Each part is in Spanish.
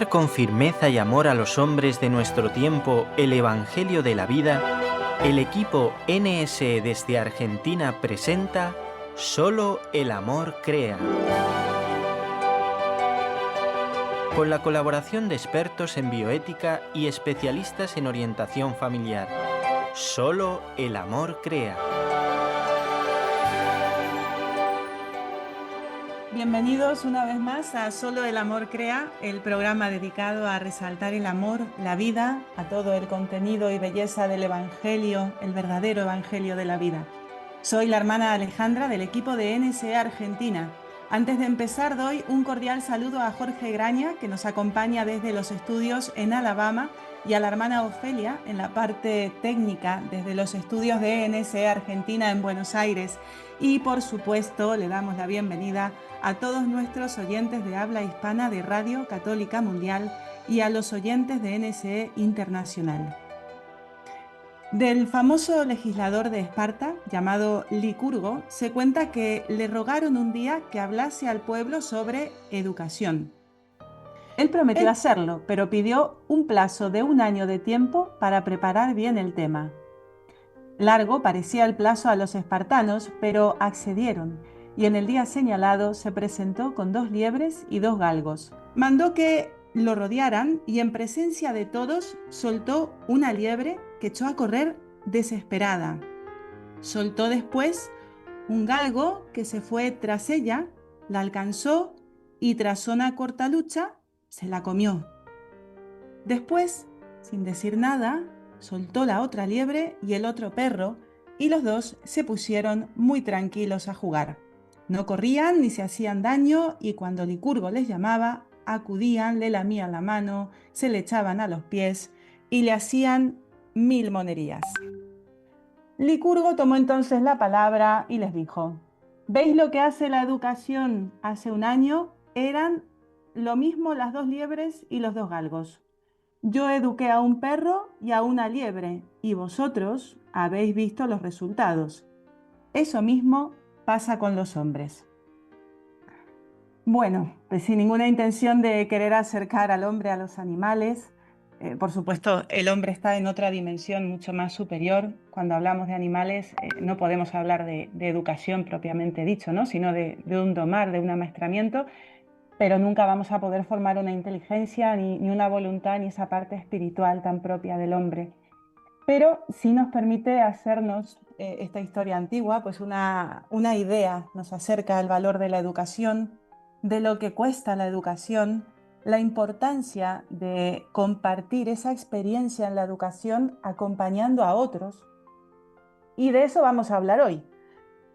anunciar con firmeza y amor a los hombres de nuestro tiempo el Evangelio de la vida, el equipo NSE desde Argentina presenta Solo el amor crea. Con la colaboración de expertos en bioética y especialistas en orientación familiar. Solo el amor crea. Bienvenidos una vez más a Solo el amor crea, el programa dedicado a resaltar el amor, la vida, a todo el contenido y belleza del Evangelio, el verdadero Evangelio de la vida. Soy la hermana Alejandra del equipo de NSE Argentina. Antes de empezar doy un cordial saludo a Jorge Graña, que nos acompaña desde los estudios en Alabama, y a la hermana Ofelia en la parte técnica desde los estudios de NSE Argentina en Buenos Aires. Y por supuesto le damos la bienvenida a todos nuestros oyentes de habla hispana de Radio Católica Mundial y a los oyentes de NSE Internacional. Del famoso legislador de Esparta, llamado Licurgo, se cuenta que le rogaron un día que hablase al pueblo sobre educación. Él prometió hacerlo, pero pidió un plazo de 1 año de tiempo para preparar bien el tema. Largo parecía el plazo a los espartanos, pero accedieron, y en el día señalado se presentó con 2 liebres y 2 galgos. Mandó que lo rodearan y en presencia de todos soltó una liebre que echó a correr desesperada. Soltó después un galgo que se fue tras ella, la alcanzó y tras una corta lucha se la comió. Después, sin decir nada, soltó la otra liebre y el otro perro, y los dos se pusieron muy tranquilos a jugar. No corrían ni se hacían daño, y cuando Licurgo les llamaba, acudían, le lamían la mano, se le echaban a los pies y le hacían 1000 monerías. Licurgo tomó entonces la palabra y les dijo: ¿Veis lo que hace la educación? Hace 1 año eran lo mismo las 2 liebres y los 2 galgos. Yo eduqué a un perro y a una liebre, y vosotros habéis visto los resultados. Eso mismo pasa con los hombres. Bueno, pues sin ninguna intención de querer acercar al hombre a los animales, por supuesto, el hombre está en otra dimensión mucho más superior. Cuando hablamos de animales, no podemos hablar de educación propiamente dicho, ¿no? Sino de un domar, de un amaestramiento, pero nunca vamos a poder formar una inteligencia, ni una voluntad, ni esa parte espiritual tan propia del hombre. Pero sí nos permite hacernos esta historia antigua, pues una idea, nos acerca al valor de la educación, de lo que cuesta la educación, la importancia de compartir esa experiencia en la educación acompañando a otros. Y de eso vamos a hablar hoy.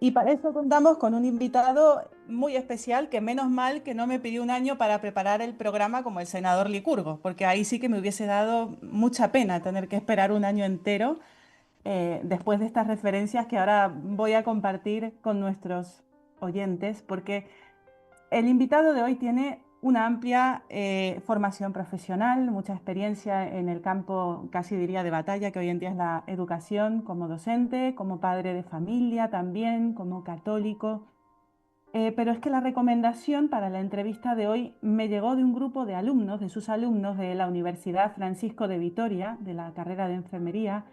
Y para eso contamos con un invitado muy especial, que menos mal que no me pidió 1 año para preparar el programa como el senador Licurgo, porque ahí sí que me hubiese dado mucha pena tener que esperar 1 año entero después de estas referencias que ahora voy a compartir con nuestros oyentes, porque el invitado de hoy tiene una amplia formación profesional, mucha experiencia en el campo, casi diría de batalla, que hoy en día es la educación, como docente, como padre de familia también, como católico. Pero es que la recomendación para la entrevista de hoy me llegó de un grupo de alumnos, de sus alumnos de la Universidad Francisco de Vitoria, de la carrera de enfermería,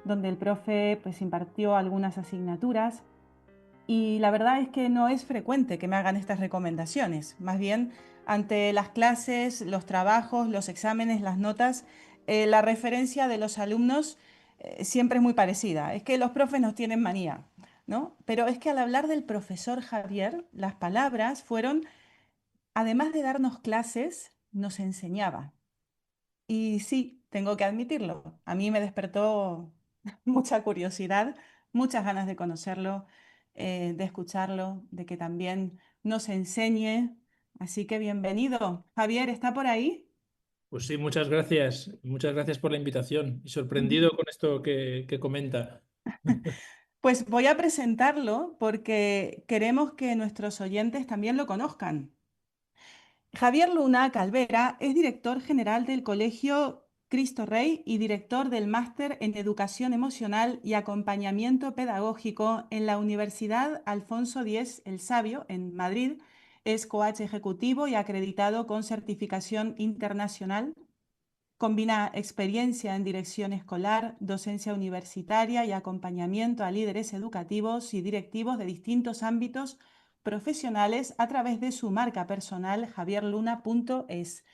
donde el profe pues impartió algunas asignaturas. Y la verdad es que no es frecuente que me hagan estas recomendaciones. Más bien, ante las clases, los trabajos, los exámenes, las notas, la referencia de los alumnos siempre es muy parecida. Es que los profes nos tienen manía, ¿no? Pero es que al hablar del profesor Javier, las palabras fueron, además de darnos clases, nos enseñaba. Y sí, tengo que admitirlo, a mí me despertó mucha curiosidad, muchas ganas de conocerlo, de escucharlo, de que también nos enseñe. Así que bienvenido. Javier, ¿está por ahí? Pues sí, muchas gracias. Muchas gracias por la invitación y sorprendido con esto que comenta. Pues voy a presentarlo porque queremos que nuestros oyentes también lo conozcan. Javier Luna Calvera es director general del Colegio Cristo Rey y director del Máster en Educación Emocional y Acompañamiento Pedagógico en la Universidad Alfonso X el Sabio, en Madrid, Es coach ejecutivo y acreditado con certificación internacional. Combina experiencia en dirección escolar, docencia universitaria y acompañamiento a líderes educativos y directivos de distintos ámbitos profesionales a través de su marca personal javierluna.es.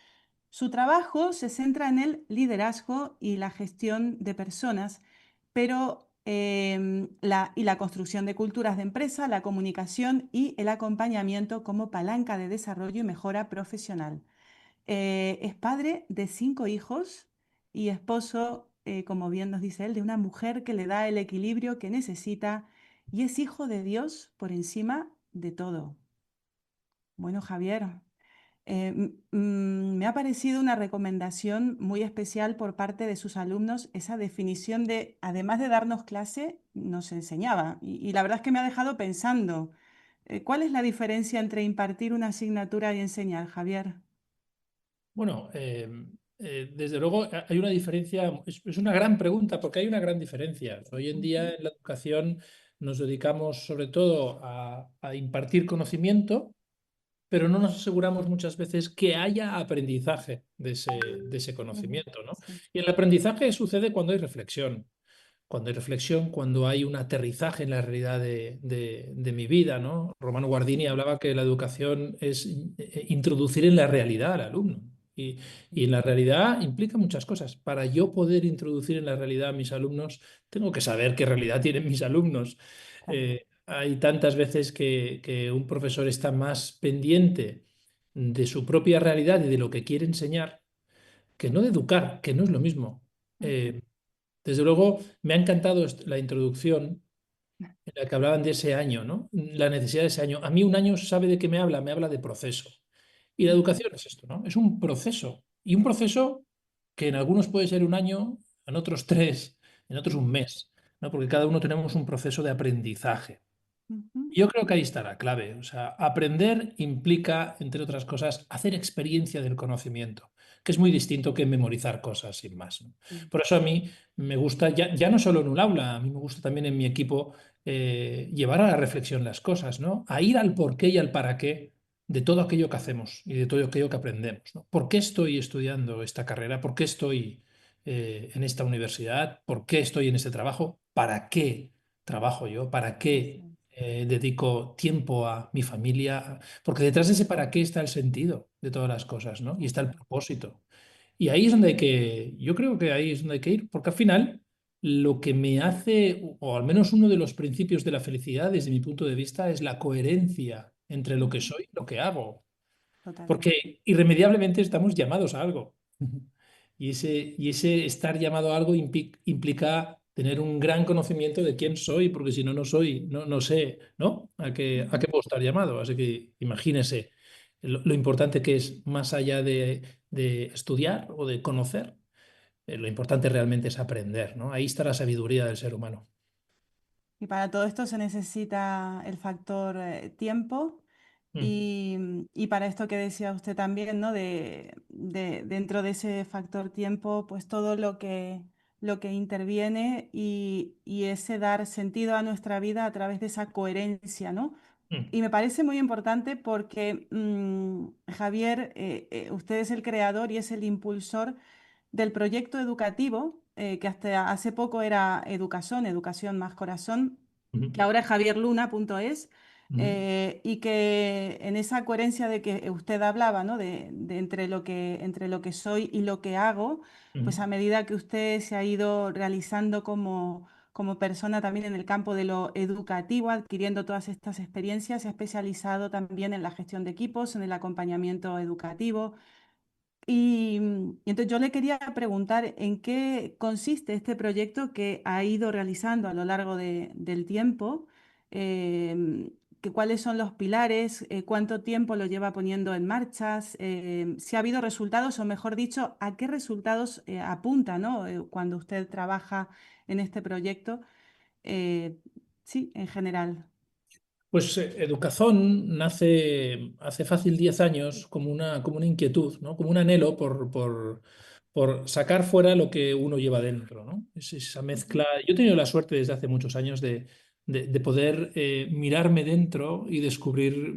Su trabajo se centra en el liderazgo y la gestión de personas, pero la construcción de culturas de empresa, la comunicación y el acompañamiento como palanca de desarrollo y mejora profesional. Es padre de 5 hijos y esposo, como bien nos dice él, de una mujer que le da el equilibrio que necesita y es hijo de Dios por encima de todo. Bueno, Javier, me ha parecido una recomendación muy especial por parte de sus alumnos esa definición de, además de darnos clase, nos enseñaba. Y la verdad es que me ha dejado pensando, ¿cuál es la diferencia entre impartir una asignatura y enseñar, Javier? Bueno, desde luego hay una diferencia, es una gran pregunta porque hay una gran diferencia. Hoy en día Ujú, en la educación nos dedicamos sobre todo a impartir conocimiento, pero no nos aseguramos muchas veces que haya aprendizaje de ese ujú, conocimiento, ¿no? sí, Y el aprendizaje sucede cuando hay reflexión. Cuando hay reflexión, cuando hay un aterrizaje en la realidad de mi vida, ¿no? Romano Guardini ujú, hablaba que la educación es introducir en la realidad al alumno. Y en la realidad implica muchas cosas. Para yo poder introducir en la realidad a mis alumnos, tengo que saber qué realidad tienen mis alumnos. claro, Hay tantas veces que un profesor está más pendiente de su propia realidad y de lo que quiere enseñar que no de educar, que no es lo mismo. ujú, Desde luego, me ha encantado la introducción en la que hablaban de ese año, ¿no? La necesidad de ese año. A mí un año sabe de qué me habla de proceso. Y la ujú, educación es esto, ¿no? Es un proceso. Y un proceso que en algunos puede ser un año, en otros 3, en otros un mes, ¿no? Porque cada uno tenemos un proceso de aprendizaje. ujú, Yo creo que ahí está la clave. O sea, aprender implica, entre otras cosas, hacer experiencia del conocimiento, que es muy distinto que memorizar cosas sin más, ¿no? sí, Por eso a mí me gusta, ya no solo en un aula, a mí me gusta también en mi equipo llevar a la reflexión las cosas, ¿no? A ir al porqué y al para qué de todo aquello que hacemos y de todo aquello que aprendemos, ¿no? ¿Por qué estoy estudiando esta carrera? ¿Por qué estoy en esta universidad? ¿Por qué estoy en este trabajo? ¿Para qué trabajo yo? ¿Para así qué es. dedico tiempo a mi familia? Porque detrás de ese para qué está el sentido de todas las cosas, ¿no? Y está el Ujú, propósito. Y ahí es donde hay que, yo creo que ahí es donde hay que ir, porque al final lo que me hace, o al menos uno de los principios de la felicidad desde mi punto de vista, es la coherencia entre lo que ujú, soy y lo que hago. totalmente. Porque irremediablemente estamos llamados a algo. Y ese estar llamado a algo implica tener un gran conocimiento de quién soy, porque si no, no soy, no sé, ¿no? ¿A qué Ujú. puedo estar llamado? Así que imagínese lo importante que es, más allá de estudiar o de conocer, lo importante realmente es aprender, ¿no? Ahí está la sabiduría del ser humano. Y para todo esto se necesita el factor tiempo Mm, y para esto que decía usted también, ¿no? Dentro de ese factor tiempo, pues todo lo que interviene y ese dar sentido a nuestra vida a través de esa coherencia, ¿no? mm, Y me parece muy importante porque Javier, usted es el creador y es el impulsor del proyecto educativo, que hasta hace poco era Educación, Educación más Corazón, que mm, ahora es javierluna.es, mm, y que en esa coherencia de que usted hablaba, ¿no? De entre lo que soy y lo que hago, pues a mm. medida que usted se ha ido realizando como persona también en el campo de lo educativo, adquiriendo todas estas experiencias, se ha especializado también en la gestión de equipos, en el acompañamiento educativo y entonces yo le quería preguntar en qué consiste este proyecto que ha ido realizando a lo largo del tiempo, cuáles son los pilares, cuánto tiempo lo lleva poniendo en marcha, si ha habido resultados o mejor dicho, a qué resultados apunta, ¿no? Cuando usted trabaja en este proyecto. Eh, sí, en general. Pues Educazón nace hace fácil 10 años como una inquietud, ¿no? Como un anhelo por sacar fuera lo que uno lleva dentro, ¿no? Es esa Ujú, mezcla. Yo he tenido la suerte desde hace muchos años de poder mirarme dentro y descubrir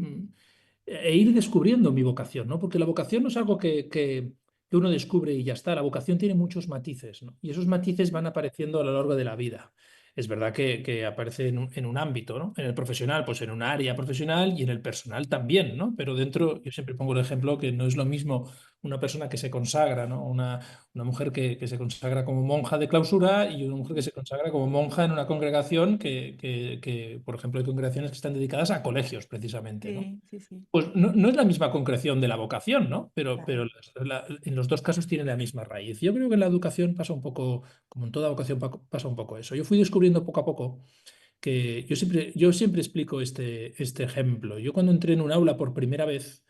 e ir descubriendo mi vocación, ¿no? Porque la vocación no es algo que uno descubre y ya está. La vocación tiene muchos matices, ¿no? Y esos matices van apareciendo a lo largo de la vida. Es verdad que aparece en un ámbito, ¿no? En el profesional, pues en un área profesional y en el personal también, ¿no? Pero dentro, yo siempre pongo el ejemplo que no es lo mismo una persona que se consagra, ¿no? Una mujer que se consagra como monja de clausura y una mujer que se consagra como monja en una congregación por ejemplo, hay congregaciones que están dedicadas a colegios, precisamente, ¿no? Sí, sí, sí, Pues no es la misma concreción de la vocación, ¿no? Pero claro. en los dos casos tiene la misma raíz. Yo creo que en la educación pasa un poco, como en toda vocación, pasa un poco eso. Yo fui descubriendo poco a poco que yo siempre explico este ejemplo. Yo cuando entré en un aula por primera vez,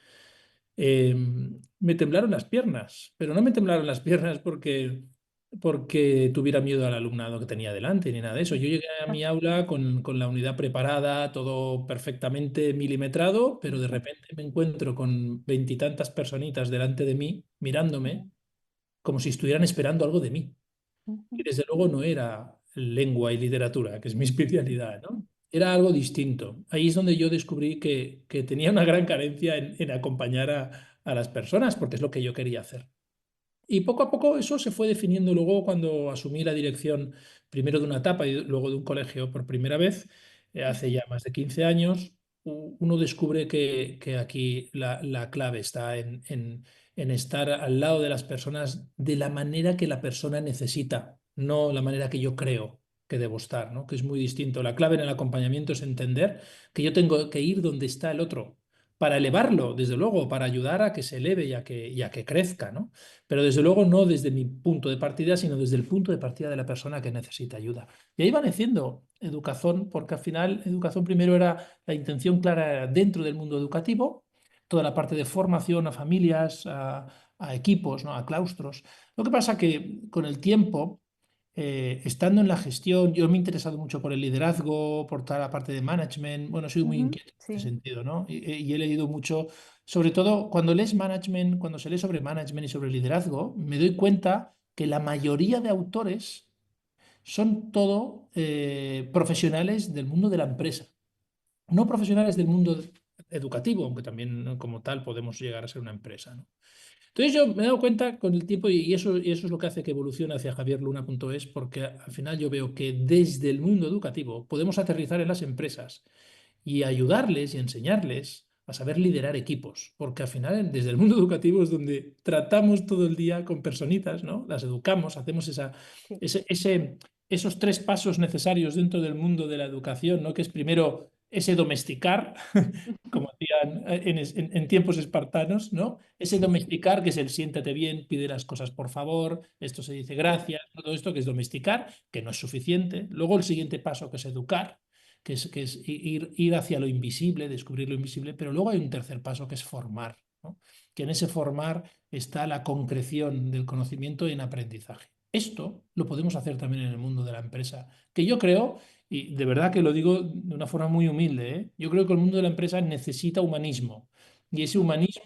eh, me temblaron las piernas, pero no me temblaron las piernas porque tuviera miedo al alumnado que tenía delante, ni nada de eso. Yo llegué a mi aula con la unidad preparada, todo perfectamente milimetrado, pero de repente me encuentro con veintitantas personitas delante de mí, mirándome, como si estuvieran esperando algo de mí. Y desde luego no era lengua y literatura, que es mi especialidad, ¿no? Era algo distinto. Ahí es donde yo descubrí que tenía una gran carencia en acompañar a las personas, porque es lo que yo quería hacer. Y poco a poco eso se fue definiendo luego cuando asumí la dirección primero de una etapa y luego de un colegio por primera vez, hace ya más de 15 años. Uno descubre que aquí la clave está en estar al lado de las personas de la manera que la persona necesita, no la manera que yo creo que debo estar, ¿no? Que es muy distinto. La clave en el acompañamiento es entender que yo tengo que ir donde está el otro para elevarlo, desde luego, para ayudar a que se eleve y a que crezca, ¿no? Pero desde luego no desde mi punto de partida, sino desde el punto de partida de la persona que necesita ayuda. Y ahí va naciendo educación, porque al final educación primero era la intención clara era dentro del mundo educativo, toda la parte de formación a familias, a equipos, ¿no? A claustros. Lo que pasa que con el tiempo, estando en la gestión, yo me he interesado mucho por el liderazgo, por toda la parte de management. Bueno, soy muy Ujú, inquieto en este sí. sentido, ¿no? Y he leído mucho, sobre todo cuando lees management, cuando se lee sobre management y sobre liderazgo, me doy cuenta que la mayoría de autores son todo profesionales del mundo de la empresa, no profesionales del mundo educativo, aunque también, ¿no? Como tal podemos llegar a ser una empresa, ¿no? Entonces yo me he dado cuenta con el tiempo y eso es lo que hace que evolucione hacia javierluna.es, porque al final yo veo que desde el mundo educativo podemos aterrizar en las empresas y ayudarles y enseñarles a saber liderar equipos, porque al final desde el mundo educativo es donde tratamos todo el día con personitas, ¿no? Las educamos, hacemos Sí. esos tres pasos necesarios dentro del mundo de la educación, ¿no? Que es primero ese domesticar, como hacían en tiempos espartanos, ¿no? Ese Sí, sí, domesticar, que es el siéntate bien, pide las cosas por favor, esto se dice sí. gracias, todo esto que es domesticar, que no es suficiente. Luego el siguiente paso, que es educar, que es ir hacia lo invisible, descubrir lo invisible, pero luego hay un tercer paso, que es formar, ¿no? Que en ese formar está la concreción del conocimiento en aprendizaje. Esto lo podemos hacer también en el mundo de la empresa, que yo creo, y de verdad que lo digo de una forma muy humilde, ¿eh? Yo creo que el mundo de la empresa necesita humanismo y ese Ujú. humanismo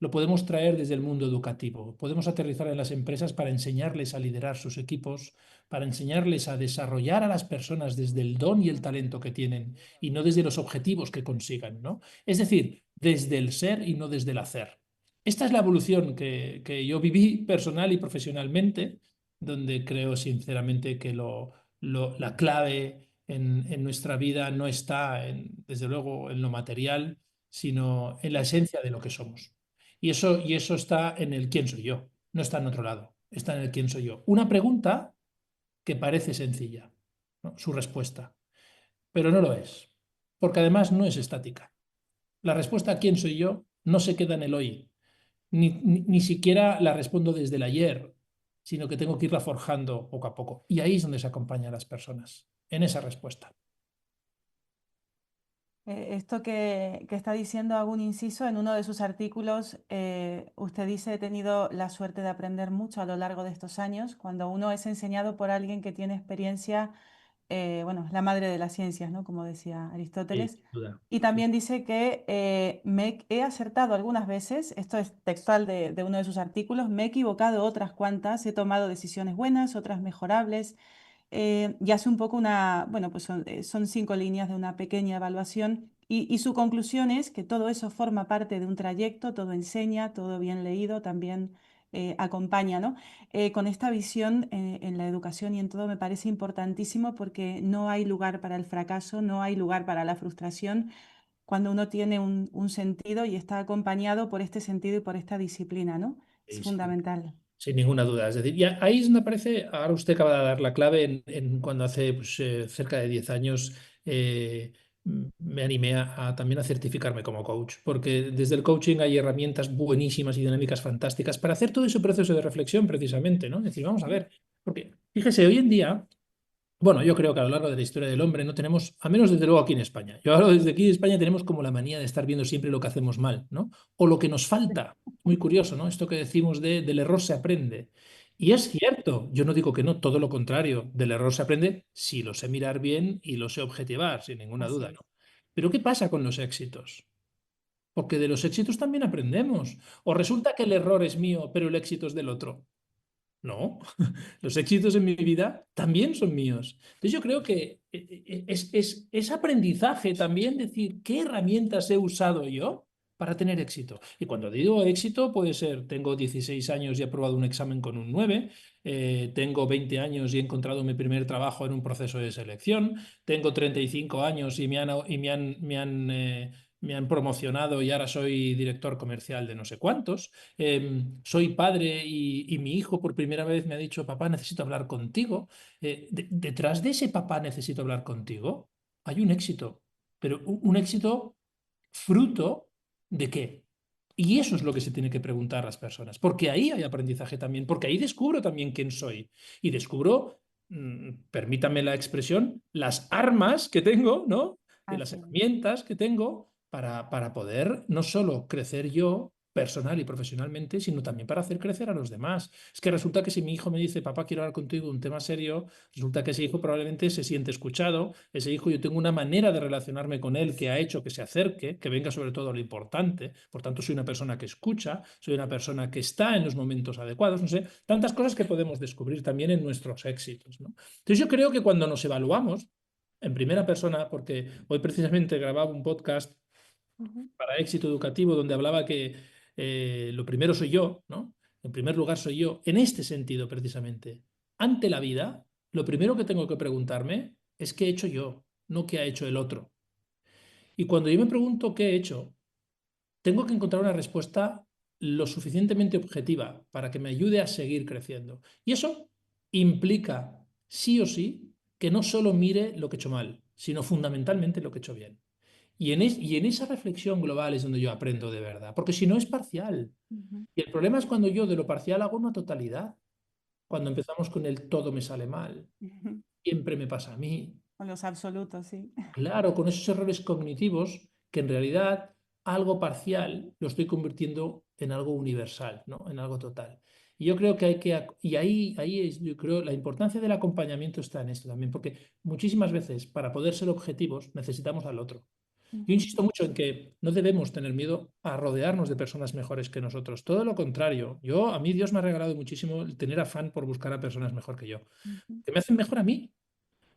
lo podemos traer desde el mundo educativo. Podemos aterrizar en las empresas para enseñarles a liderar sus equipos, para enseñarles a desarrollar a las personas desde el don y el talento que tienen y no desde los objetivos que consigan, ¿no? Es decir, desde el ser y no desde el hacer. Esta es la evolución que yo viví personal y profesionalmente, donde creo sinceramente que la clave en nuestra vida no está, desde luego, en lo material, sino en la esencia de lo que somos. Y eso está en el quién soy yo, no está en otro lado, está en el quién soy yo. Una pregunta que parece sencilla, ¿no? Su respuesta, pero no lo es, porque además no es estática. La respuesta a quién soy yo no se queda en el hoy, ni siquiera la respondo desde el ayer, sino que tengo que irla forjando poco a poco. Y ahí es donde se acompaña a las personas, en esa respuesta. Esto que está diciendo, hago un inciso, en uno de sus artículos, usted dice, he tenido la suerte de aprender mucho a lo largo de estos años. Cuando uno es enseñado por alguien que tiene experiencia, bueno, es la madre de las ciencias, ¿no? Como decía Sí, Aristóteles. sin duda. Y Sí. también dice que me he acertado algunas veces, esto es textual de uno de sus artículos, me he equivocado otras cuantas, he tomado decisiones buenas, otras mejorables, y hace un poco una, bueno, pues son 5 líneas de una pequeña evaluación Y su conclusión es que todo eso forma parte de un trayecto, todo enseña, todo bien leído también acompaña, ¿no? Con esta visión en la educación y en todo me parece importantísimo porque no hay lugar para el fracaso, no hay lugar para la frustración cuando uno tiene un sentido y está acompañado por este sentido y por esta disciplina, ¿no? Es Sí, sí. fundamental. Sin ninguna duda. Es decir, y ahí es donde aparece, ahora usted acaba de dar la clave en cuando hace pues, cerca de 10 años me animé también a certificarme como coach, porque desde el coaching hay herramientas buenísimas y dinámicas fantásticas para hacer todo ese proceso de reflexión precisamente, ¿no? Es decir, vamos a ver, porque fíjese, hoy en día bueno, yo creo que a lo largo de la historia del hombre no tenemos, a menos desde luego aquí en España. Yo hablo desde aquí en España tenemos como la manía de estar viendo siempre lo que hacemos mal, ¿no? O lo que nos falta. Muy curioso, ¿no? Esto que decimos del error se aprende. Y es cierto, yo no digo que no, todo lo contrario. Del error se aprende si lo sé mirar bien y lo sé objetivar, sin ninguna Así duda, es. ¿no? Pero ¿qué pasa con los éxitos? Porque de los éxitos también aprendemos. O resulta que el error es mío, pero el éxito es del otro. No, los éxitos en mi vida también son míos. Entonces yo creo que es aprendizaje también decir qué herramientas he usado yo para tener éxito. Y cuando digo éxito puede ser, tengo 16 años y he aprobado un examen con un 9, tengo 20 años y he encontrado mi primer trabajo en un proceso de selección, tengo 35 años y me han promocionado y ahora soy director comercial de no sé cuántos. Soy padre y mi hijo por primera vez me ha dicho, papá, necesito hablar contigo. Detrás de ese papá necesito hablar contigo hay un éxito, pero un éxito fruto de qué. Y eso es lo que se tiene que preguntar a las personas, porque ahí hay aprendizaje también, porque ahí descubro también quién soy y descubro, permítame la expresión, las armas que tengo, ¿no? De las Así es. herramientas que tengo para poder no solo crecer yo personal y profesionalmente, sino también para hacer crecer a los demás. Es que resulta que si mi hijo me dice, papá, quiero hablar contigo de un tema serio, resulta que ese hijo probablemente se siente escuchado, ese hijo yo tengo una manera de relacionarme con él que ha hecho que se acerque, que venga sobre todo a lo importante, por tanto soy una persona que escucha, soy una persona que está en los momentos adecuados, no sé, tantas cosas que podemos descubrir también en nuestros éxitos, ¿no? Entonces yo creo que cuando nos evaluamos, en primera persona, porque hoy precisamente grababa un podcast Ujú. para éxito educativo donde hablaba que lo primero soy yo, ¿no? En primer lugar soy yo, en este sentido precisamente. Ante la vida, lo primero que tengo que preguntarme es qué he hecho yo, no qué ha hecho el otro. Y cuando yo me pregunto qué he hecho, tengo que encontrar una respuesta lo suficientemente objetiva para que me ayude a seguir creciendo. Y eso implica, sí o sí, que no solo mire lo que he hecho mal, sino fundamentalmente lo que he hecho bien. Y en esa reflexión global es donde yo aprendo de verdad, porque si no es parcial. Ujú. Y el problema es cuando yo de lo parcial hago una totalidad, cuando empezamos con el todo me sale mal, Ujú. siempre me pasa a mí. Con los absolutos, sí. Claro, con esos errores cognitivos que en realidad algo parcial lo estoy convirtiendo en algo universal, ¿no? En algo total. Y yo creo que hay que, y ahí es, yo creo, la importancia del acompañamiento está en esto también, porque muchísimas veces para poder ser objetivos necesitamos al otro. Yo Ujú. insisto mucho en que no debemos tener miedo a rodearnos de personas mejores que nosotros. Todo lo contrario. A mí Dios me ha regalado muchísimo el tener afán por buscar a personas mejor que yo, Ujú. que me hacen mejor a mí.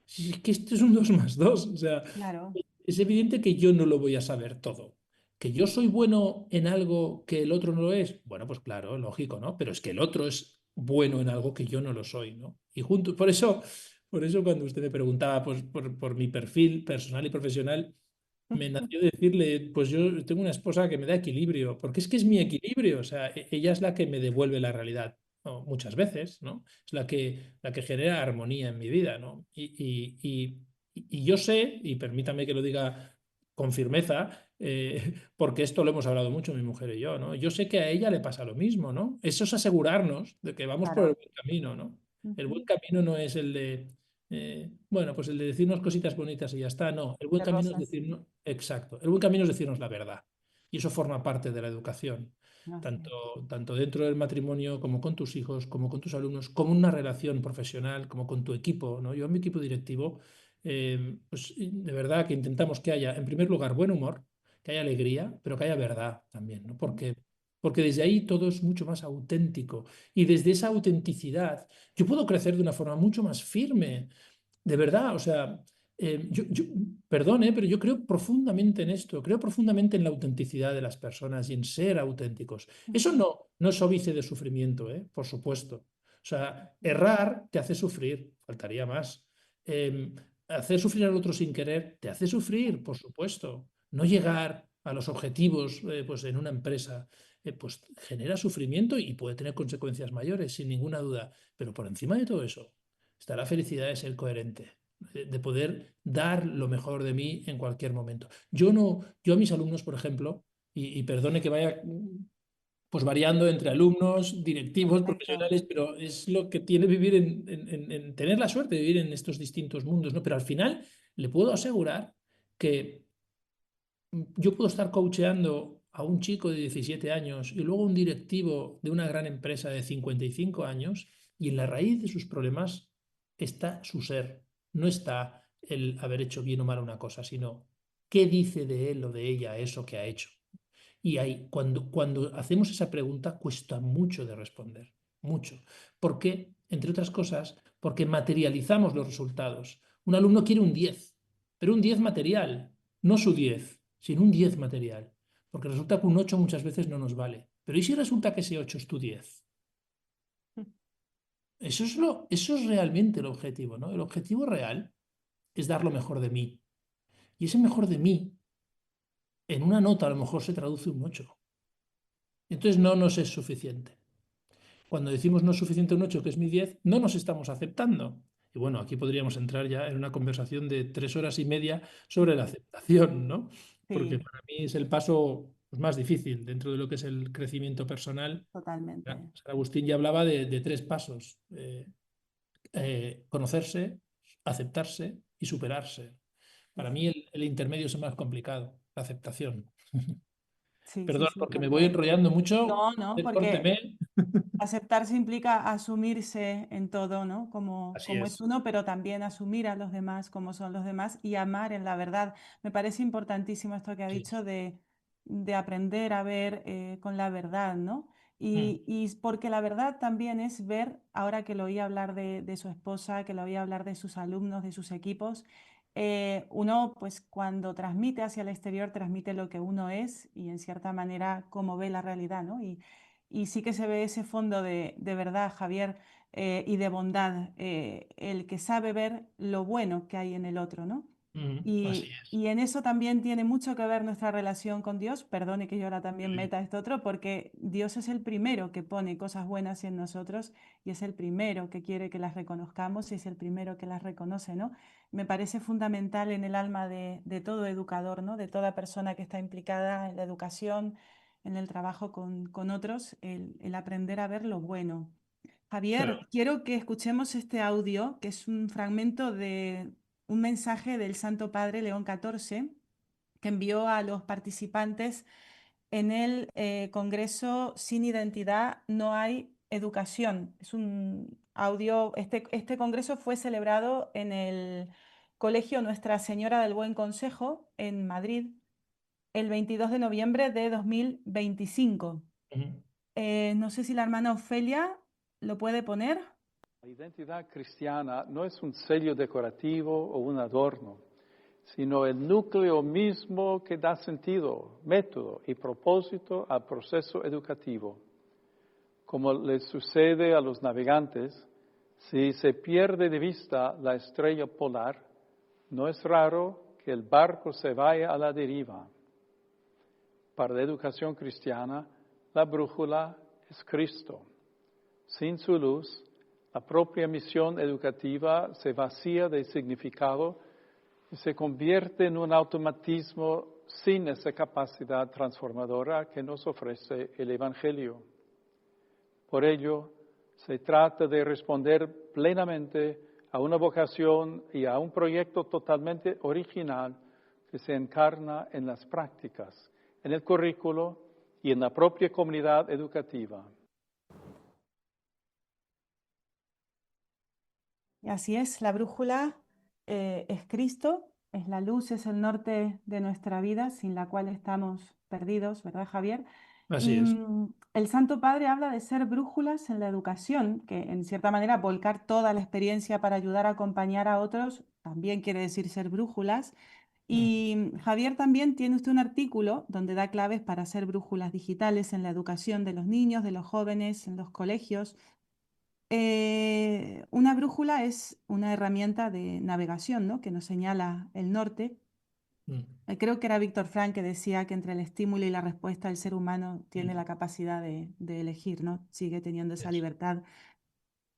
Si es que esto es un 2 más 2. O sea, Claro. es evidente que yo no lo voy a saber todo. ¿Que yo soy bueno en algo que el otro no lo es? Bueno, pues claro, lógico, ¿no? Pero es que el otro es bueno en algo que yo no lo soy, ¿no? Y junto, por eso cuando usted me preguntaba pues, por mi perfil personal y profesional, me nació decirle, pues yo tengo una esposa que me da equilibrio, porque es que es mi equilibrio, o sea, ella es la que me devuelve la realidad, ¿no? Muchas veces, ¿no? Es la que genera armonía en mi vida, ¿no? Y yo sé, y permítame que lo diga con firmeza, porque esto lo hemos hablado mucho mi mujer y yo, ¿no? Yo sé que a ella le pasa lo mismo, ¿no? Eso es asegurarnos de que vamos por el Claro. buen camino, ¿no? El buen Ujú. camino no es el de bueno, pues el de decirnos cositas bonitas y ya está, no. El buen De camino es rosas. decirnos, exacto, el buen camino es decirnos la verdad. Y eso forma parte de la educación, Así tanto, es. tanto dentro del matrimonio como con tus hijos, como con tus alumnos, como una relación profesional, como con tu equipo, ¿no? Yo en mi equipo directivo, pues de verdad que intentamos que haya, en primer lugar, buen humor, que haya alegría, pero que haya verdad también, ¿no? Porque desde ahí todo es mucho más auténtico. Y desde esa autenticidad yo puedo crecer de una forma mucho más firme, de verdad, o sea, Perdón, pero yo creo profundamente en esto, creo profundamente en la autenticidad de las personas y en ser auténticos. Eso no es óbice de sufrimiento, por supuesto. O sea, errar te hace sufrir, faltaría más. Hacer sufrir al otro sin querer te hace sufrir, por supuesto. No llegar a los objetivos pues en una empresa pues genera sufrimiento y puede tener consecuencias mayores, sin ninguna duda. Pero por encima de todo eso está la felicidad de ser coherente, de poder dar lo mejor de mí en cualquier momento. Yo a mis alumnos, por ejemplo, y perdone que vaya pues variando entre alumnos, directivos, Perfecto. profesionales, pero es lo que tiene vivir en tener la suerte de vivir en estos distintos mundos, ¿no? Pero al final le puedo asegurar que yo puedo estar coacheando a un chico de 17 años y luego un directivo de una gran empresa de 55 años y en la raíz de sus problemas está su ser. No está el haber hecho bien o mal una cosa, sino qué dice de él o de ella eso que ha hecho. Y ahí, cuando hacemos esa pregunta, cuesta mucho de responder, mucho. ¿Por qué? Entre otras cosas, porque materializamos los resultados. Un alumno quiere un 10, pero un 10 material, no su 10, sino un 10 material. Porque resulta que un 8 muchas veces no nos vale. Pero ¿y si resulta que ese 8 es tu 10? Eso es realmente el objetivo, ¿no? El objetivo real es dar lo mejor de mí. Y ese mejor de mí, en una nota a lo mejor se traduce un 8. Entonces no nos es suficiente. Cuando decimos no es suficiente un 8 que es mi 10 no nos estamos aceptando. Y bueno, aquí podríamos entrar ya en una conversación de 3 horas y media sobre la aceptación, ¿no? Porque Sí, para mí es el paso pues, más difícil dentro de lo que es el crecimiento personal. totalmente. San Agustín ya hablaba de 3 pasos: conocerse, aceptarse y superarse. Sí, Para mí sí, el intermedio es el más complicado, la aceptación. sí, sí, Perdón, sí, porque me voy porque enrollando mucho. no, no, porque Córteme. aceptarse implica asumirse en todo, ¿no? Así Como es es. uno, pero también asumir a los demás como son los demás y amar en la verdad. Me parece importantísimo esto que ha Sí. dicho de aprender a ver con la verdad, ¿no? Mm, Y porque la verdad también es ver, ahora que lo oí hablar de su esposa, que lo oí hablar de sus alumnos, de sus equipos, uno pues cuando transmite hacia el exterior, transmite lo que uno es y en cierta manera cómo ve la realidad, ¿no? Y sí que se ve ese fondo de verdad, Javier, y de bondad, el que sabe ver lo bueno que hay en el otro, ¿no? así es. Y en eso también tiene mucho que ver nuestra relación con Dios. Perdone que yo ahora también Sí, meta esto otro, porque Dios es el primero que pone cosas buenas en nosotros y es el primero que quiere que las reconozcamos y es el primero que las reconoce, ¿no? Me parece fundamental en el alma de todo educador, ¿no? De toda persona que está implicada en la educación, en el trabajo con otros, el aprender a ver lo bueno. claro. Javier, quiero que escuchemos este audio, que es un fragmento de un mensaje del Santo Padre León XIV, que envió a los participantes en el Congreso Sin Identidad No hay Educación. Es un audio, este congreso fue celebrado en el Colegio Nuestra Señora del Buen Consejo en Madrid el 22 de noviembre de 2025. Ujú. No sé si la hermana Ofelia lo puede poner. La identidad cristiana no es un sello decorativo o un adorno, sino el núcleo mismo que da sentido, método y propósito al proceso educativo. Como les sucede a los navegantes, si se pierde de vista la estrella polar, no es raro que el barco se vaya a la deriva. Para la educación cristiana, la brújula es Cristo. Sin su luz, la propia misión educativa se vacía de significado y se convierte en un automatismo sin esa capacidad transformadora que nos ofrece el Evangelio. Por ello, se trata de responder plenamente a una vocación y a un proyecto totalmente original que se encarna en las prácticas, en el currículo y en la propia comunidad educativa. Y así es, la brújula es Cristo, es la luz, es el norte de nuestra vida, sin la cual estamos perdidos, ¿verdad, Javier? Así Y es. el Santo Padre habla de ser brújulas en la educación, que en cierta manera volcar toda la experiencia para ayudar a acompañar a otros también quiere decir ser brújulas. Mm, Y Javier también tiene usted un artículo donde da claves para ser brújulas digitales en la educación de los niños, de los jóvenes, en los colegios. Una brújula es una herramienta de navegación, ¿no? Que nos señala el norte. mm, Creo que era Víctor Frank que decía que entre el estímulo y la respuesta el ser humano tiene mm. la capacidad de elegir, ¿no? Sigue teniendo esa Yes. libertad.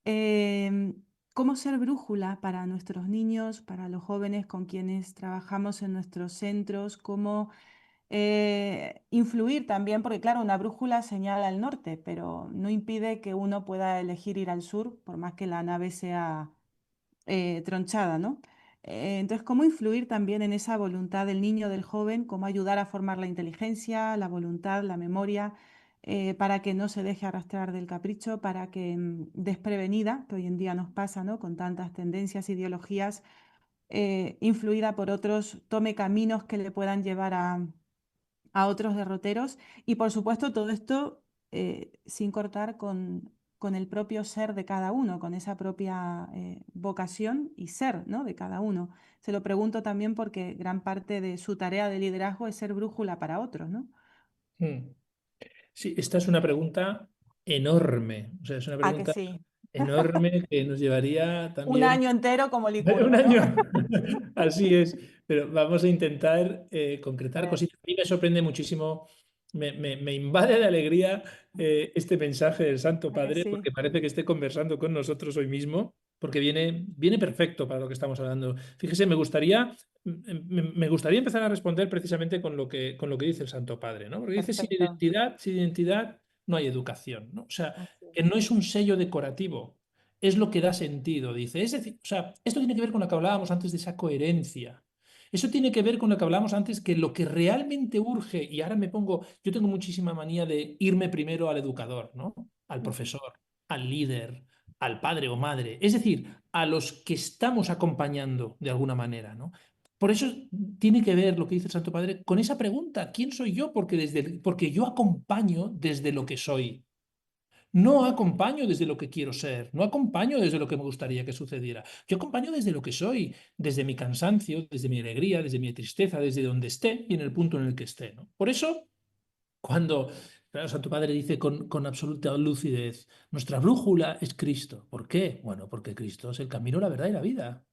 Em, ¿Cómo ser brújula para nuestros niños, para los jóvenes con quienes trabajamos en nuestros centros? ¿Cómo influir también? Porque claro, una brújula señala el norte, pero no impide que uno pueda elegir ir al sur, por más que la nave sea tronchada, ¿no? Entonces, ¿cómo influir también en esa voluntad del niño, del joven? ¿Cómo ayudar a formar la inteligencia, la voluntad, la memoria, para que no se deje arrastrar del capricho, para que desprevenida, que hoy en día nos pasa, ¿no? Con tantas tendencias, ideologías, influida por otros, tome caminos que le puedan llevar a otros derroteros? Y por supuesto todo esto sin cortar con el propio ser de cada uno, con esa propia vocación y ser, ¿no? De cada uno. Se lo pregunto también porque gran parte de su tarea de liderazgo es ser brújula para otros, ¿no? Mm. Sí, esta es una pregunta enorme. O sea, es una Ah, que pregunta sí. enorme que nos llevaría Un también año entero como un Licurgo, ¿no? año. Así es. Pero vamos a intentar concretar Eh, cositas. A mí me sorprende muchísimo, me invade de alegría este mensaje del Santo ¿A que Padre, sí? porque parece que esté conversando con nosotros hoy mismo, porque viene perfecto para lo que estamos hablando. Fíjese, me gustaría empezar a responder precisamente con lo que dice el Santo Padre, ¿no? Porque dice, Perfecto. sin identidad no hay educación, ¿no? O sea, Así que es. no es un sello decorativo, es lo que da sentido, dice. Es decir, o sea, esto tiene que ver con lo que hablábamos antes de esa coherencia. Eso tiene que ver con lo que hablábamos antes, que lo que realmente urge, y ahora yo tengo muchísima manía de irme primero al educador, ¿no? Al Ujú. profesor, al líder, al padre o madre, es decir, a los que estamos acompañando de alguna manera, ¿no? Por eso tiene que ver lo que dice el Santo Padre con esa pregunta, ¿quién soy yo? Porque yo acompaño desde lo que soy. No acompaño desde lo que quiero ser, no acompaño desde lo que me gustaría que sucediera. Yo acompaño desde lo que soy, desde mi cansancio, desde mi alegría, desde mi tristeza, desde donde esté y en el punto en el que esté, ¿no? Por eso, cuando claro, Santo Padre dice con absoluta lucidez, nuestra brújula es Cristo. ¿Por qué? Bueno, porque Cristo es el camino, la verdad y la vida.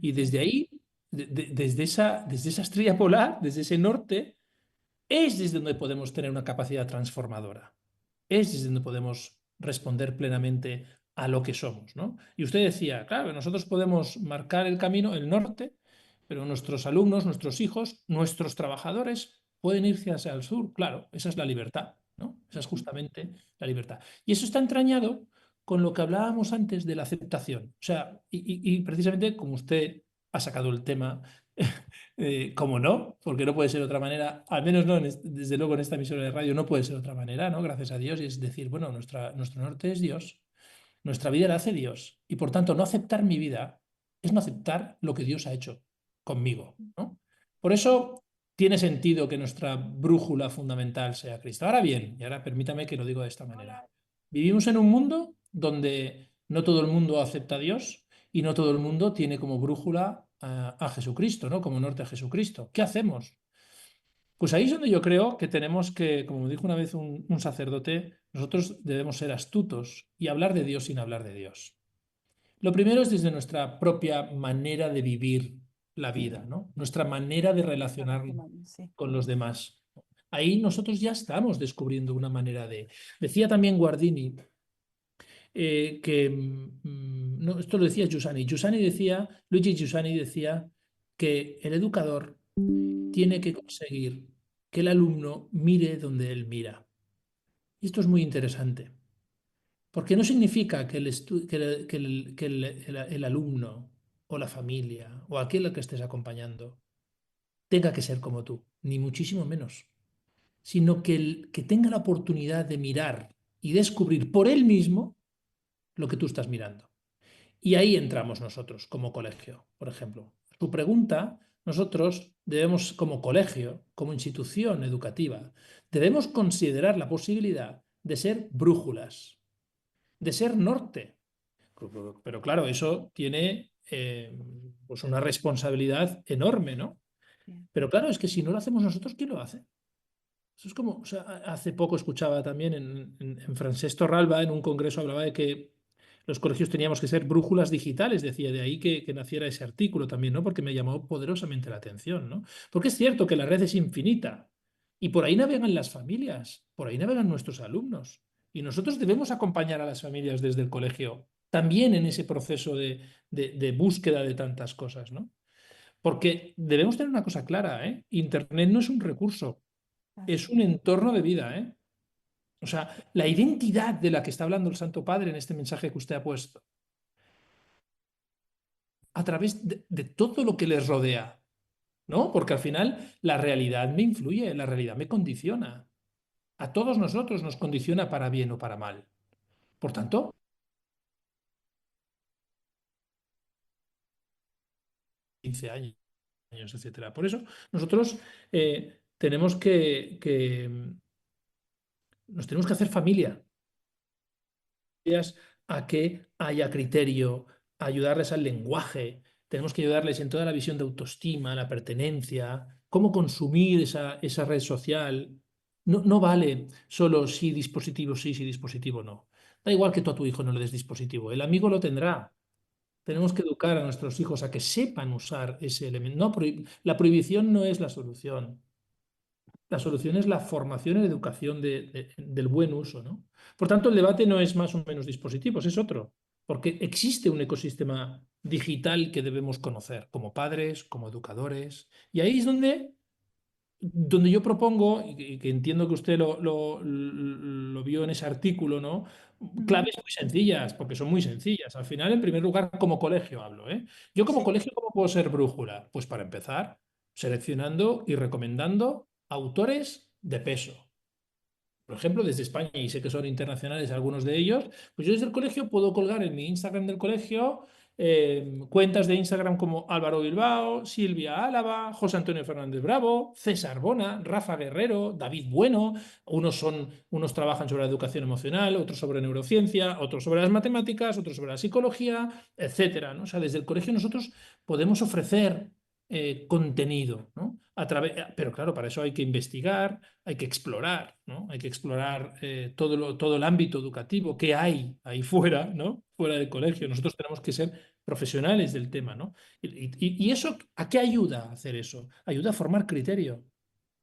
Y Así desde es. ahí, desde esa estrella polar, desde ese norte, es desde donde podemos tener una capacidad transformadora. Es desde donde podemos responder plenamente a lo que somos, ¿no? Y usted decía, claro, nosotros podemos marcar el camino, el norte, pero nuestros alumnos, nuestros hijos, nuestros trabajadores pueden irse hacia el sur. Claro, esa es la libertad, ¿no? Esa es Ujú. justamente la libertad. Y eso está entrañado con lo que hablábamos antes de la aceptación. O sea, y precisamente como usted ha sacado el tema como no, porque no puede ser de otra manera, al menos no, desde luego en esta emisora de radio no puede ser de otra manera, ¿no? Gracias a Dios, y es decir, bueno, nuestro norte es Dios, nuestra vida la hace Dios, y por tanto no aceptar mi vida es no aceptar lo que Dios ha hecho conmigo, ¿no? Por eso tiene sentido que nuestra brújula fundamental sea Cristo. Ahora bien, y ahora permítame que lo diga de esta manera, vivimos en un mundo donde no todo el mundo acepta a Dios y no todo el mundo tiene como brújula a Jesucristo, ¿no? Como norte a Jesucristo. ¿Qué hacemos? Pues ahí es donde yo creo que tenemos que, como dijo una vez un sacerdote, nosotros debemos ser astutos y hablar de Dios sin hablar de Dios. Lo primero es desde nuestra propia manera de vivir la vida, ¿no? Nuestra manera de relacionarnos Sí. con los demás. Ahí nosotros ya estamos descubriendo una manera de... Decía también Guardini que, no, esto lo decía Giussani. Luigi Giussani decía que el educador tiene que conseguir que el alumno mire donde él mira. Y esto es muy interesante, porque no significa que el alumno o la familia o aquel al que estés acompañando tenga que ser como tú, ni muchísimo menos, sino que tenga la oportunidad de mirar y descubrir por él mismo lo que tú estás mirando. Y ahí entramos nosotros como colegio, por ejemplo. su pregunta, nosotros debemos, como colegio, como institución educativa, debemos considerar la posibilidad de ser brújulas, de ser norte. Pero claro, eso tiene pues una responsabilidad enorme, ¿no? Bien. Pero claro, es que si no lo hacemos nosotros, ¿quién lo hace? Eso es como, o sea, hace poco escuchaba también en Francesc Torralba, en un congreso, hablaba de que los colegios teníamos que ser brújulas digitales, decía, de ahí que naciera ese artículo también, ¿no? Porque me llamó poderosamente la atención, ¿no? Porque es cierto que la red es infinita y por ahí navegan las familias, por ahí navegan nuestros alumnos. Y nosotros debemos acompañar a las familias desde el colegio también en ese proceso de búsqueda de tantas cosas, ¿no? Porque debemos tener una cosa clara, ¿eh? Internet no es un recurso, Así es un es. entorno de vida, ¿eh? O sea, la identidad de la que está hablando el Santo Padre en este mensaje que usted ha puesto, a través de todo lo que les rodea, ¿no? Porque al final la realidad me influye, la realidad me condiciona. A todos nosotros nos condiciona para bien o para mal. Por tanto, 15 años, etcétera. Por eso nosotros tenemos nos tenemos que hacer familia. A que haya criterio, a ayudarles al lenguaje, tenemos que ayudarles en toda la visión de autoestima, la pertenencia, cómo consumir esa red social. No, no vale solo si dispositivo sí, si dispositivo no. Da igual que tú a tu hijo no le des dispositivo, el amigo lo tendrá. Tenemos que educar a nuestros hijos a que sepan usar ese elemento. No, la prohibición no es la solución. La solución es la formación y la educación del buen uso, ¿no? Por tanto, el debate no es más o menos dispositivos, es otro, porque existe un ecosistema digital que debemos conocer como padres, como educadores, y ahí es donde yo propongo, y que entiendo que usted lo vio en ese artículo, ¿no? Ujú. Claves muy sencillas, porque son muy sencillas. Al final, en primer lugar, como colegio hablo, ¿eh? Yo como Sí, colegio, ¿cómo puedo ser brújula? Pues para empezar, seleccionando y recomendando autores de peso. Por ejemplo, desde España, y sé que son internacionales algunos de ellos, pues yo desde el colegio puedo colgar en mi Instagram del colegio cuentas de Instagram como Álvaro Bilbao, Silvia Álava, José Antonio Fernández Bravo, César Bona, Rafa Guerrero, David Bueno. Unos trabajan sobre la educación emocional, otros sobre neurociencia, otros sobre las matemáticas, otros sobre la psicología, etcétera, ¿no? O sea, desde el colegio nosotros podemos ofrecer contenido, ¿no? Pero claro, para eso hay que investigar, hay que explorar, ¿no? Hay que explorar todo el ámbito educativo que hay ahí fuera, ¿no? Fuera del colegio. Nosotros tenemos que ser profesionales del tema, ¿no? Y eso, ¿a qué ayuda a hacer eso? Ayuda a formar criterio,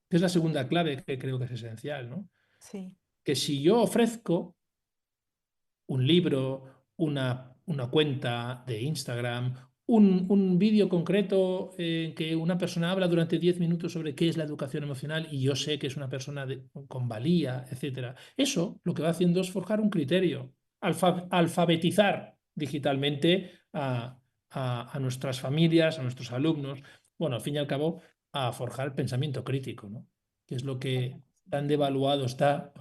que es la segunda clave que creo que es esencial, ¿no? sí. Que si yo ofrezco un libro, una cuenta de Instagram, un vídeo concreto en que una persona habla durante 10 minutos sobre qué es la educación emocional y yo sé que es una persona con valía, etcétera. Eso lo que va haciendo es forjar un criterio, alfabetizar digitalmente a nuestras familias, a nuestros alumnos, bueno, al fin y al cabo, a forjar el pensamiento crítico, ¿no? Que es lo que tan devaluado está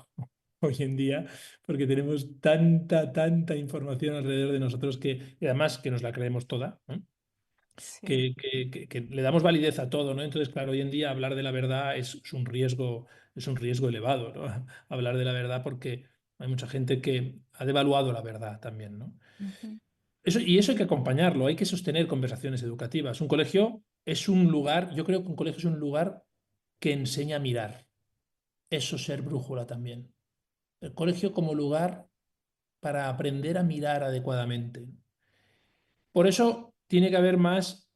hoy en día, porque tenemos tanta información alrededor de nosotros y además que nos la creemos toda, ¿no? Sí. Que le damos validez a todo, ¿no? Entonces, claro, hoy en día hablar de la verdad es un riesgo elevado, ¿no? Hablar de la verdad porque hay mucha gente que ha devaluado la verdad también, ¿no? Ujú. Y eso hay que acompañarlo, hay que sostener conversaciones educativas. Un colegio es un lugar, yo creo que un colegio es un lugar que enseña a mirar. Eso es ser brújula también. El colegio como lugar para aprender a mirar adecuadamente. Por eso tiene que haber más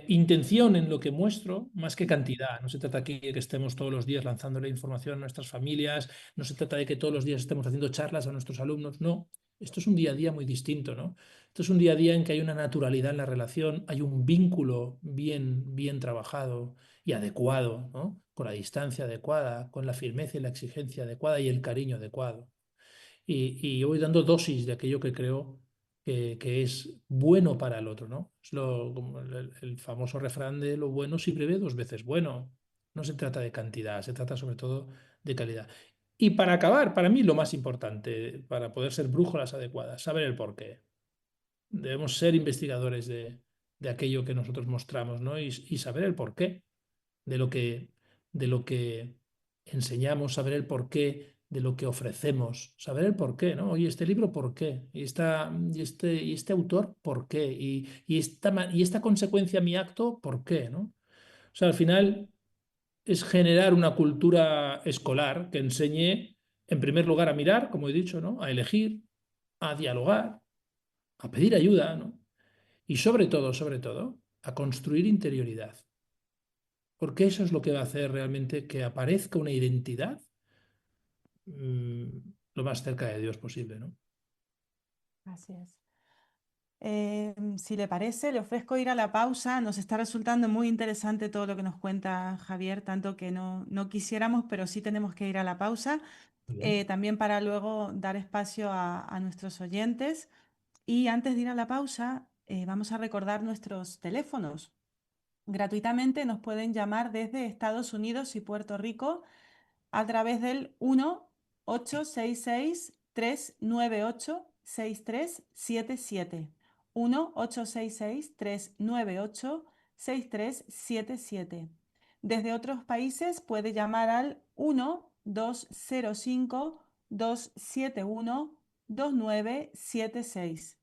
intención en lo que muestro, más que cantidad. No se trata aquí de que estemos todos los días lanzándole información a nuestras familias, no se trata de que todos los días estemos haciendo charlas a nuestros alumnos, no. Esto es un día a día muy distinto, ¿no? Esto es un día a día en que hay una naturalidad en la relación, hay un vínculo bien trabajado y adecuado, ¿no? Con la distancia adecuada, con la firmeza y la exigencia adecuada y el cariño adecuado. Y yo voy dando dosis de aquello que creo que es bueno para el otro, ¿no? Es como el famoso refrán de lo bueno siempre ve dos veces bueno. No se trata de cantidad, se trata sobre todo de calidad. Y para acabar, para mí lo más importante, para poder ser brújulas adecuadas, saber el porqué. Debemos ser investigadores de aquello que nosotros mostramos, ¿no? Y saber el porqué de lo que enseñamos, saber el porqué de lo que ofrecemos, saber el porqué, ¿no? Oye, este libro, ¿por qué? Y este autor, ¿por qué? Y esta consecuencia a mi acto, ¿por qué? ¿No? O sea, al final es generar una cultura escolar que enseñe, en primer lugar, a mirar, como he dicho, ¿no? A elegir, a dialogar, a pedir ayuda, ¿no? Y sobre todo, a construir interioridad. Porque eso es lo que va a hacer realmente que aparezca una identidad mm, lo más cerca de Dios posible, ¿no? Así es. Si le parece, le ofrezco ir a la pausa. Nos está resultando muy interesante todo lo que nos cuenta Javier, tanto que no quisiéramos, pero sí tenemos que ir a la pausa, Muy bien. también para luego dar espacio a nuestros oyentes. Y antes de ir a la pausa, vamos a recordar nuestros teléfonos. Gratuitamente nos pueden llamar desde Estados Unidos y Puerto Rico a través del 1-866-398-6377. 1-866-398-6377. Desde otros países puede llamar al 1-205-271-2976.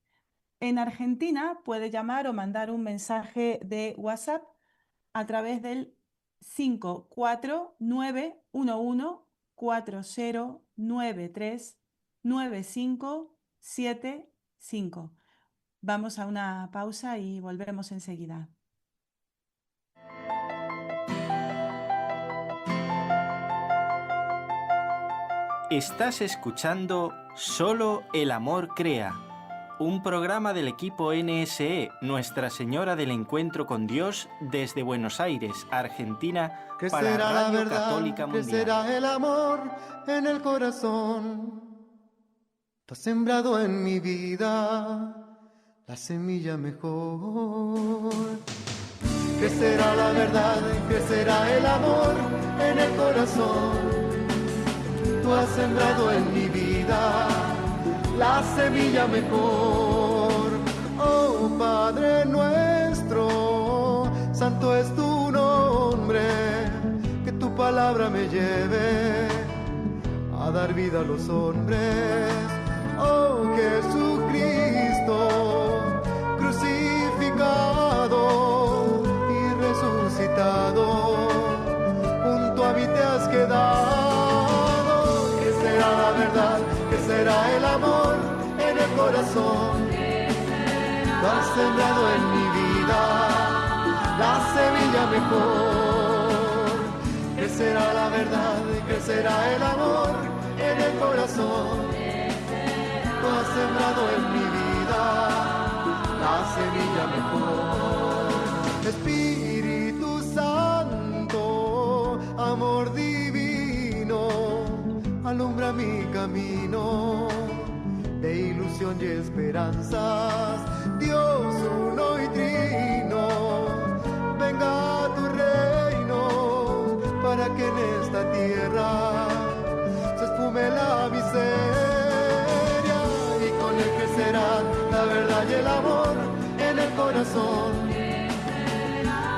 En Argentina puede llamar o mandar un mensaje de WhatsApp a través del 54911-4093-9575. Vamos a una pausa y volveremos enseguida. Estás escuchando Solo el amor crea, un programa del equipo NSE, Nuestra Señora del Encuentro con Dios, desde Buenos Aires, Argentina, ¿Qué para será la Radio verdad? Católica ¿Qué Mundial. será el amor en el corazón? Tú has sembrado en mi vida la semilla mejor. ¿Qué será la verdad? ¿Qué será el amor en el corazón? Tú has sembrado en mi vida la semilla mejor. Oh Padre nuestro, santo es tu nombre, que tu palabra me lleve a dar vida a los hombres. Oh Jesucristo, crucificado y resucitado, junto a mí te has quedado. ¿Qué será la verdad? ¿Qué será el amor en el corazón? Tú has sembrado en mi vida la semilla mejor. ¿Qué será la verdad? ¿Qué será el amor en el corazón? Tú has sembrado en mi vida la semilla mejor. Espíritu Santo, amor divino, alumbra mi camino de ilusión y esperanzas. Dios uno y trino, venga a tu reino, para que en esta tierra se esfume la miseria, y con el que será la verdad y el amor en el corazón.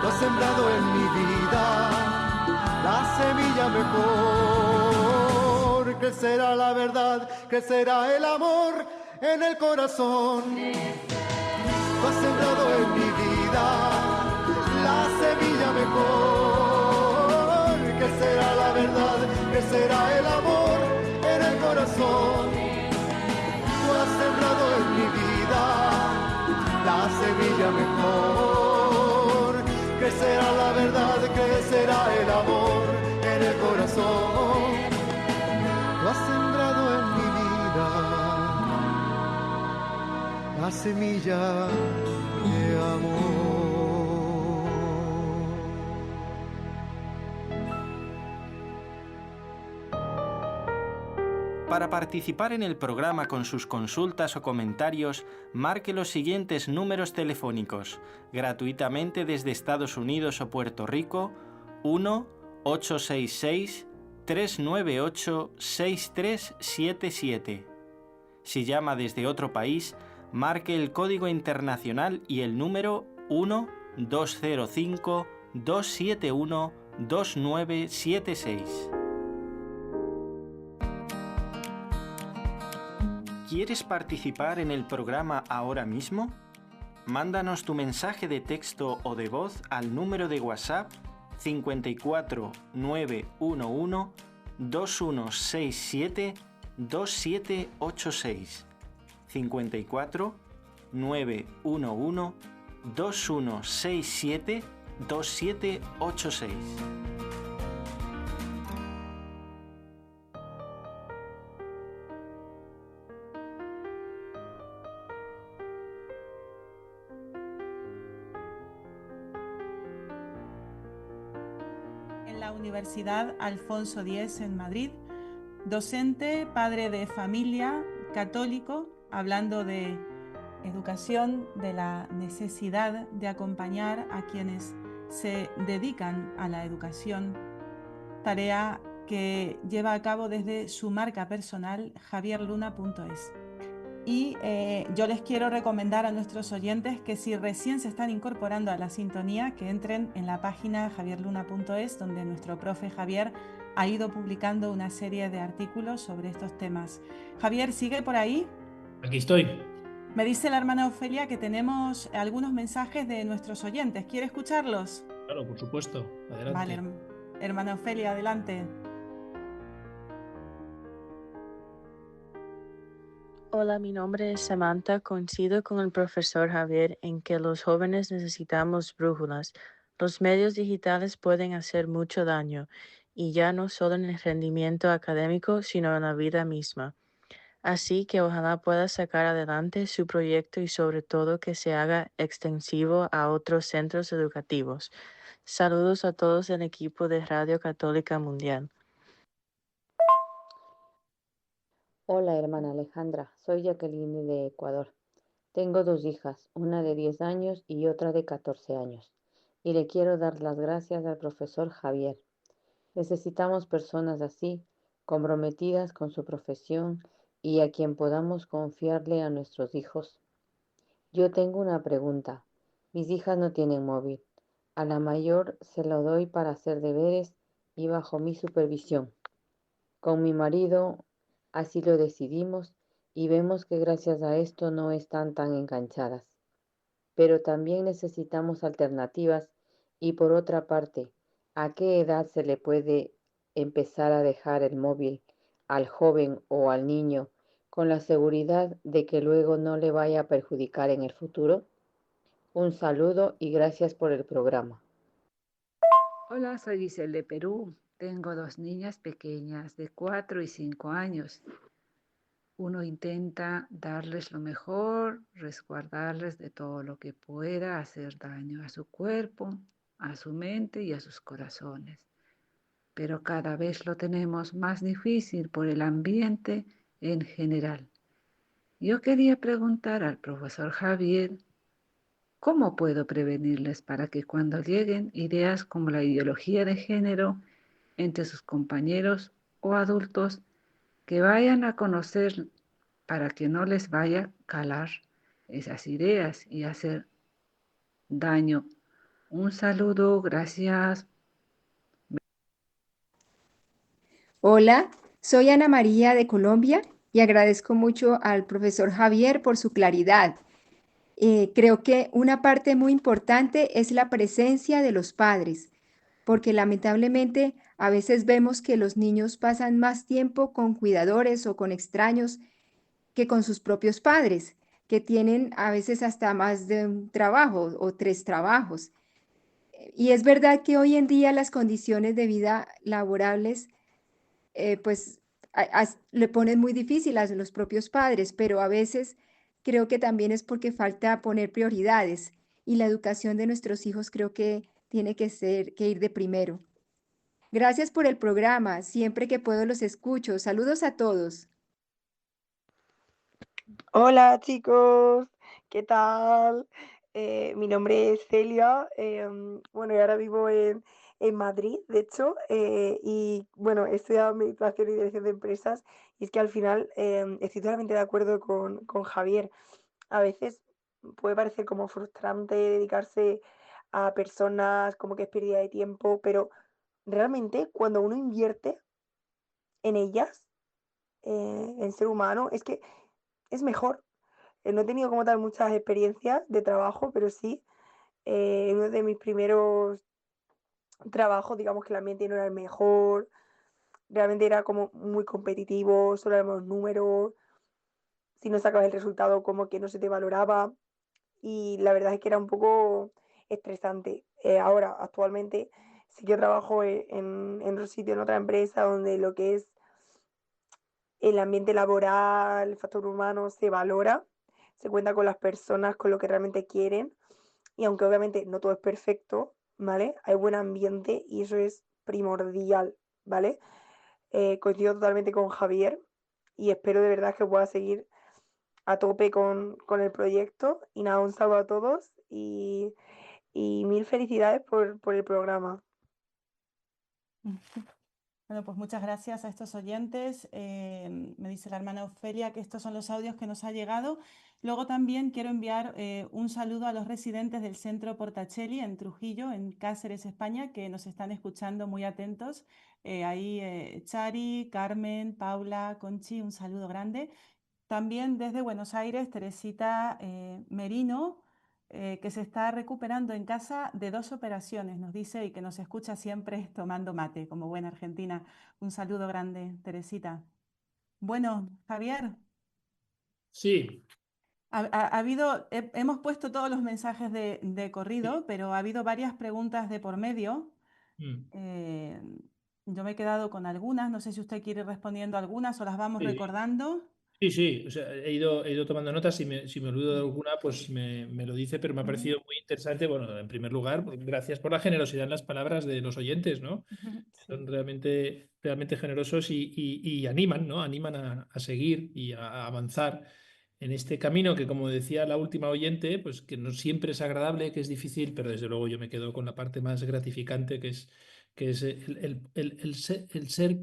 Tú has sembrado en mi vida la semilla mejor. ¿Qué será la verdad? ¿Qué será el amor en el corazón? Tú has sembrado en mi vida la semilla mejor. ¿Qué será la verdad? ¿Qué será el amor en el corazón? Tú has sembrado en mi vida la semilla mejor. ¿Qué será la verdad? ¿Qué será el amor en el corazón? Tú has sembrado en mi vida la semilla de amor. Para participar en el programa con sus consultas o comentarios, marque los siguientes números telefónicos, gratuitamente desde Estados Unidos o Puerto Rico: 1-866-398-6377. Si llama desde otro país, marque el código internacional y el número 1-205-271-2976. ¿Quieres participar en el programa ahora mismo? Mándanos tu mensaje de texto o de voz al número de WhatsApp 54 911 2167 2786. 54 911 2167 2786. En la Universidad Alfonso X en Madrid, docente, padre de familia, católico, hablando de educación, de la necesidad de acompañar a quienes se dedican a la educación, tarea que lleva a cabo desde su marca personal javierluna.es. Y yo les quiero recomendar a nuestros oyentes que si recién se están incorporando a la sintonía, que entren en la página javierluna.es, donde nuestro profe Javier ha ido publicando una serie de artículos sobre estos temas. Javier, ¿sigue por ahí? Aquí estoy. Me dice la hermana Ofelia que tenemos algunos mensajes de nuestros oyentes. ¿Quiere escucharlos? Claro, por supuesto. Adelante. Vale, hermana Ofelia, adelante. Hola, mi nombre es Samantha. Coincido con el profesor Javier en que los jóvenes necesitamos brújulas. Los medios digitales pueden hacer mucho daño, y ya no solo en el rendimiento académico, sino en la vida misma. Así que ojalá pueda sacar adelante su proyecto y sobre todo que se haga extensivo a otros centros educativos. Saludos a todos el equipo de Radio Católica Mundial. Hola, hermana Alejandra, soy Jacqueline de Ecuador. Tengo 2 hijas, una de 10 años y otra de 14 años, y le quiero dar las gracias al profesor Javier. Necesitamos personas así, comprometidas con su profesión y a quien podamos confiarle a nuestros hijos. Yo tengo una pregunta. Mis hijas no tienen móvil. A la mayor se lo doy para hacer deberes y bajo mi supervisión. Con mi marido así lo decidimos y vemos que gracias a esto no están tan enganchadas. Pero también necesitamos alternativas y por otra parte, ¿a qué edad se le puede empezar a dejar el móvil al joven o al niño con la seguridad de que luego no le vaya a perjudicar en el futuro? Un saludo y gracias por el programa. Hola, soy Giselle de Perú. Tengo 2 niñas pequeñas de 4 y 5 años. Uno intenta darles lo mejor, resguardarles de todo lo que pueda hacer daño a su cuerpo, a su mente y a sus corazones. Pero cada vez lo tenemos más difícil por el ambiente en general. Yo quería preguntar al profesor Javier, ¿cómo puedo prevenirles para que cuando lleguen ideas como la ideología de género entre sus compañeros o adultos, que vayan a conocer para que no les vaya a calar esas ideas y hacer daño? Un saludo, gracias. Hola, soy Ana María de Colombia y agradezco mucho al profesor Javier por su claridad. Creo que una parte muy importante es la presencia de los padres, porque lamentablemente a veces vemos que los niños pasan más tiempo con cuidadores o con extraños que con sus propios padres, que tienen a veces hasta más de un trabajo o 3 trabajos. Y es verdad que hoy en día las condiciones de vida laborables pues le ponen muy difícil a los propios padres, pero a veces creo que también es porque falta poner prioridades y la educación de nuestros hijos creo que tiene que ir de primero. Gracias por el programa, siempre que puedo los escucho. Saludos a todos. Hola chicos, ¿qué tal? Mi nombre es Celia, bueno, y ahora vivo en Madrid, de hecho, y bueno, he estudiado Administración y Dirección de Empresas, y es que al final estoy totalmente de acuerdo con Javier. A veces puede parecer como frustrante dedicarse a personas, como que es pérdida de tiempo, pero realmente cuando uno invierte en ellas, en ser humano, es que es mejor. No he tenido como tal muchas experiencias de trabajo, pero sí, uno de mis primeros trabajos, digamos que el ambiente no era el mejor, realmente era como muy competitivo, solo éramos números, si no sacabas el resultado como que no se te valoraba y la verdad es que era un poco estresante. Ahora, actualmente, sí que trabajo en otro sitio, en otra empresa, donde lo que es el ambiente laboral, el factor humano se valora, se cuenta con las personas, con lo que realmente quieren y aunque obviamente no todo es perfecto, ¿vale? Hay buen ambiente y eso es primordial, ¿vale? Coincido totalmente con Javier y espero de verdad que pueda seguir a tope con el proyecto. Y nada, un saludo a todos y mil felicidades por el programa. Bueno, pues muchas gracias a estos oyentes. Me dice la hermana Ofelia que estos son los audios que nos ha llegado. Luego también quiero enviar un saludo a los residentes del Centro Portacelli en Trujillo, en Cáceres, España, que nos están escuchando muy atentos. Ahí Chari, Carmen, Paula, Conchi, un saludo grande. También desde Buenos Aires, Teresita Merino, que se está recuperando en casa de 2 operaciones, nos dice, y que nos escucha siempre tomando mate, como buena argentina. Un saludo grande, Teresita. Bueno, Javier, Sí, hemos puesto todos los mensajes de sí. corrido, pero ha habido varias preguntas de por medio. Mm. Eh, yo me he quedado con algunas, no sé si usted quiere ir respondiendo algunas o las vamos Sí, recordando. sí, sí, o sea, he ido tomando notas. Si me olvido de alguna, pues me lo dice, pero me ha Ujú, parecido muy interesante. Bueno, en primer lugar, pues, gracias por la generosidad en las palabras de los oyentes, ¿no? ujú, Son sí. realmente, realmente generosos y animan, ¿no? Animan a seguir y a avanzar en este camino que, como decía la última oyente, pues que no siempre es agradable, que es difícil, pero desde luego yo me quedo con la parte más gratificante, que es el ser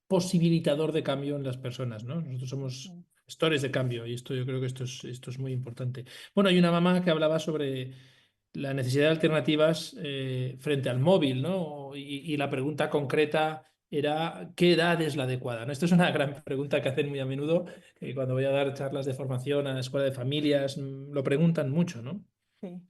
posibilitador de cambio en las personas, ¿no? Nosotros somos Sí. gestores de cambio y esto yo creo que esto es muy importante. Bueno, hay una mamá que hablaba sobre la necesidad de alternativas frente al móvil, ¿no? Y la pregunta concreta era, ¿qué edad es la adecuada? ¿No? Esto es una gran pregunta que hacen muy a menudo, que cuando voy a dar charlas de formación a la escuela de familias, lo preguntan mucho, ¿no? Sí.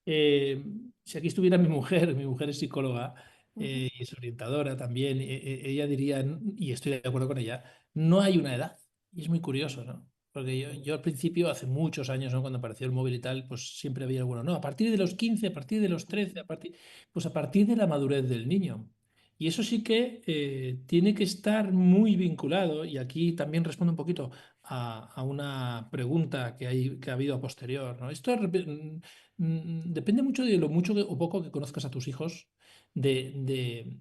Eh, si aquí estuviera mi mujer es psicóloga Ujú. y es orientadora también, ella diría, y estoy de acuerdo con ella, no hay una edad. Y es muy curioso, ¿no? Porque yo al principio, hace muchos años, ¿no? Cuando apareció el móvil y tal, pues siempre había alguno, no, a partir de los 15, a partir de los 13, pues a partir de la madurez del niño. Y eso sí que tiene que estar muy vinculado, y aquí también respondo un poquito a una pregunta que ha habido a posterior, ¿no? Depende mucho de lo mucho o poco que conozcas a tus hijos, de, de-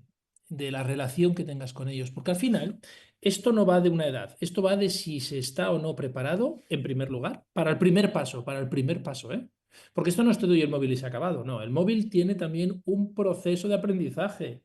de la relación que tengas con ellos, porque al final esto no va de una edad, esto va de si se está o no preparado, en primer lugar, para el primer paso, ¿eh? Porque esto no es te doy el móvil y se ha acabado, no, el móvil tiene también un proceso de aprendizaje.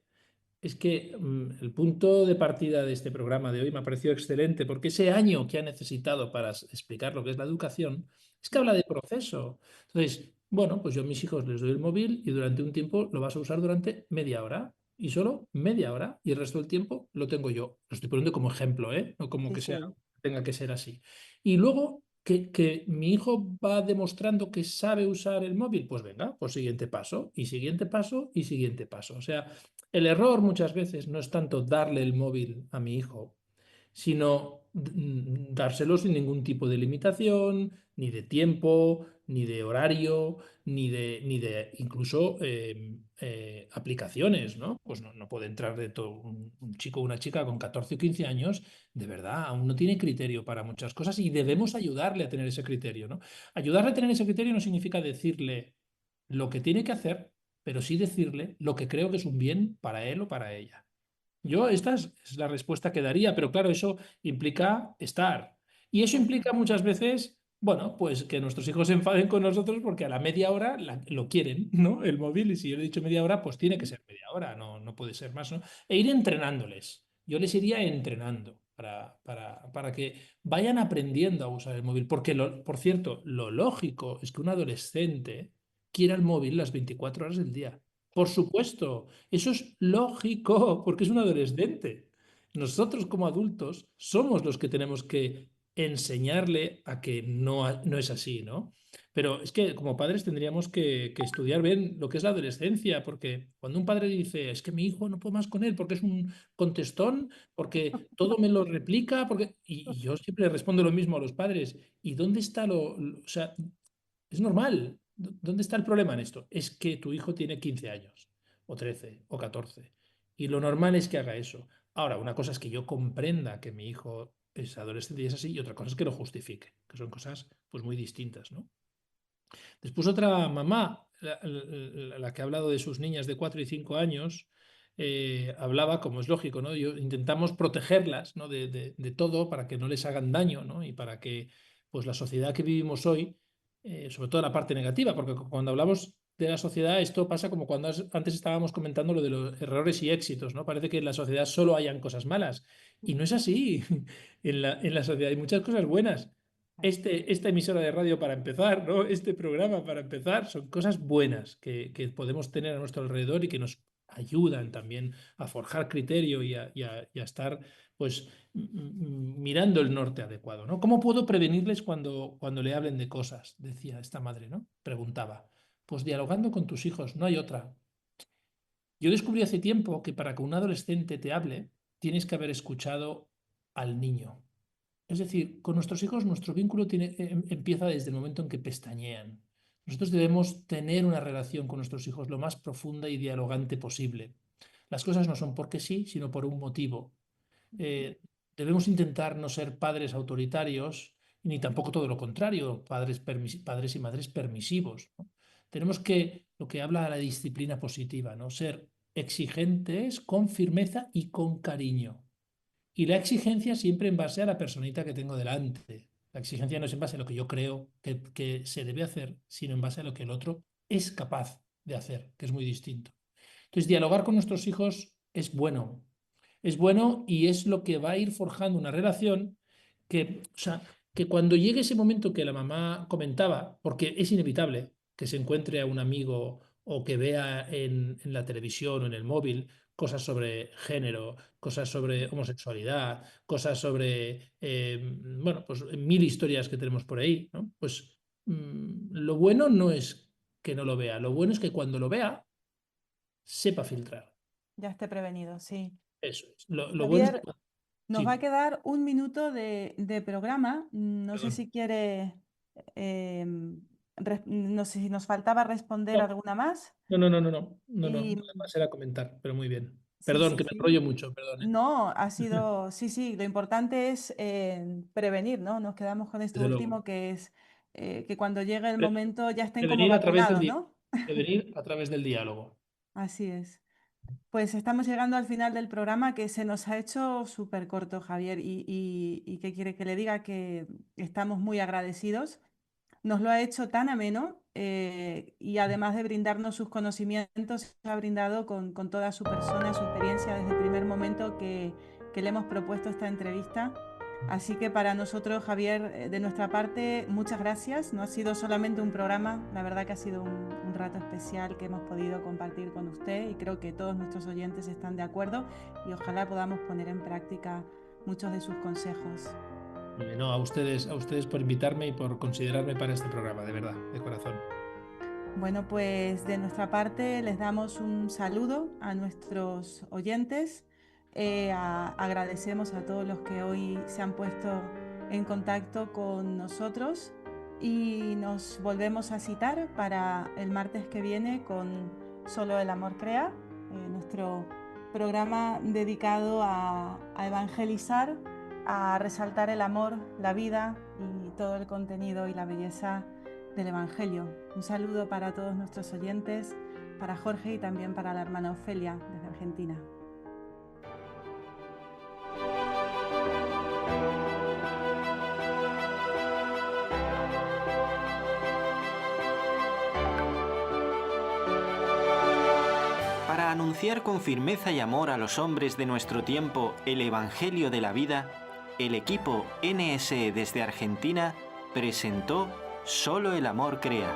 Es que el punto de partida de este programa de hoy me ha parecido excelente, porque ese año que ha necesitado para explicar lo que es la educación, es que habla de proceso. Entonces, bueno, pues yo a mis hijos les doy el móvil y durante un tiempo lo vas a usar durante media hora y solo media hora y el resto del tiempo lo tengo yo. Lo estoy poniendo como ejemplo, ¿eh? No como Sí, que sea, sí. tenga que ser así. Y luego que mi hijo va demostrando que sabe usar el móvil, pues venga, pues siguiente paso y siguiente paso y siguiente paso. O sea, el error muchas veces no es tanto darle el móvil a mi hijo, sino dárselo sin ningún tipo de limitación, ni de tiempo, ni de horario, ni de incluso aplicaciones, ¿no? Pues no puede entrar de todo un chico o una chica con 14 o 15 años, de verdad, aún no tiene criterio para muchas cosas y debemos ayudarle a tener ese criterio, ¿no? Ayudarle a tener ese criterio no significa decirle lo que tiene que hacer, pero sí decirle lo que creo que es un bien para él o para ella. Yo, esta es la respuesta que daría, pero claro, eso implica estar. Y eso implica muchas veces, bueno, pues que nuestros hijos se enfaden con nosotros porque a la media hora lo quieren, ¿no? El móvil, y si yo le he dicho media hora, pues tiene que ser media hora, no puede ser más, ¿no? E ir entrenándoles. Yo les iría entrenando. para que vayan aprendiendo a usar el móvil. Porque, por cierto, lo lógico es que un adolescente quiera el móvil las 24 horas del día. Por supuesto, eso es lógico, porque es un adolescente. Nosotros como adultos somos los que tenemos que enseñarle a que no es así, ¿no? Pero es que como padres tendríamos que estudiar bien lo que es la adolescencia, porque cuando un padre dice, es que mi hijo no puedo más con él porque es un contestón, porque todo me lo replica, y yo siempre le respondo lo mismo a los padres, ¿y dónde está o sea, es normal? ¿Dónde está el problema en esto? Es que tu hijo tiene 15 años, o 13, o 14, y lo normal es que haga eso. Ahora, una cosa es que yo comprenda que mi hijo es adolescente y es así, y otra cosa es que lo justifique, que son cosas pues muy distintas, ¿no? Después otra mamá, la que ha hablado de sus niñas de 4 y 5 años, hablaba, como es lógico, ¿no? Intentamos protegerlas, ¿no? de todo para que no les hagan daño, ¿no? Y para que pues, la sociedad que vivimos hoy, sobre todo la parte negativa, porque cuando hablamos de la sociedad, esto pasa como cuando antes estábamos comentando lo de los errores y éxitos, ¿no? Parece que en la sociedad solo hayan cosas malas. Y no es así. En la sociedad hay muchas cosas buenas. Esta emisora de radio para empezar, ¿no? Este programa para empezar, son cosas buenas que podemos tener a nuestro alrededor y que nos ayudan también a forjar criterio y a estar pues mirando el norte adecuado, ¿no? ¿Cómo puedo prevenirles cuando le hablen de cosas? Decía esta madre, ¿no? Preguntaba. Pues dialogando con tus hijos, no hay otra. Yo descubrí hace tiempo que para que un adolescente te hable, tienes que haber escuchado al niño. Es decir, con nuestros hijos nuestro vínculo empieza desde el momento en que pestañean. Nosotros debemos tener una relación con nuestros hijos lo más profunda y dialogante posible. Las cosas no son porque sí, sino por un motivo. Eh, Debemos intentar no ser padres autoritarios, ni tampoco todo lo contrario, padres y madres permisivos, ¿no? Tenemos lo que habla de la disciplina positiva, ¿no? Ser exigentes con firmeza y con cariño. Y la exigencia siempre en base a la personita que tengo delante. La exigencia no es en base a lo que yo creo que se debe hacer, sino en base a lo que el otro es capaz de hacer, que es muy distinto. Entonces, dialogar con nuestros hijos es bueno. Es bueno y es lo que va a ir forjando una relación o sea, que cuando llegue ese momento que la mamá comentaba, porque es inevitable que se encuentre a un amigo o que vea en la televisión o en el móvil cosas sobre género, cosas sobre homosexualidad, cosas sobre, bueno, pues mil historias que tenemos por ahí, ¿no? Pues lo bueno no es que no lo vea, lo bueno es que cuando lo vea, sepa filtrar. Ya esté prevenido, sí. Eso es. Lo bueno es que... Javier, nos va a Sí, quedar un minuto de programa. No sé perdón. si quiere, no sé si nos faltaba responder No, alguna más. no, Y nada más era comentar, pero muy bien. sí, Perdón, sí, que me sí. enrollo mucho, perdón, ¿eh? No, ha sido, sí, sí, lo importante es prevenir, ¿no? Nos quedamos con esto Desde luego. último, que es que cuando llegue el Pre- momento ya estén como Prevenir a través vacunados, ¿no? prevenir a través del diálogo. Así es. Pues estamos llegando al final del programa, que se nos ha hecho súper corto, Javier, y qué quiere que le diga, que estamos muy agradecidos. Nos lo ha hecho tan ameno, y además de brindarnos sus conocimientos, se ha brindado con toda su persona, su experiencia desde el primer momento que le hemos propuesto esta entrevista. Así que para nosotros, Javier, de nuestra parte, muchas gracias. No ha sido solamente un programa, la verdad que ha sido un rato especial que hemos podido compartir con usted, y creo que todos nuestros oyentes están de acuerdo, y ojalá podamos poner en práctica muchos de sus consejos. No, a ustedes por invitarme y por considerarme para este programa, de verdad, de corazón. Bueno, pues de nuestra parte les damos un saludo a nuestros oyentes. Agradecemos a todos los que hoy se han puesto en contacto con nosotros, y nos volvemos a citar para el martes que viene con Solo el amor crea, nuestro programa dedicado a evangelizar, a resaltar el amor, la vida y todo el contenido y la belleza del Evangelio. Un saludo para todos nuestros oyentes, para Jorge y también para la hermana Ofelia desde Argentina. Para anunciar con firmeza y amor a los hombres de nuestro tiempo el Evangelio de la vida, el equipo NSE desde Argentina presentó Solo el amor crea.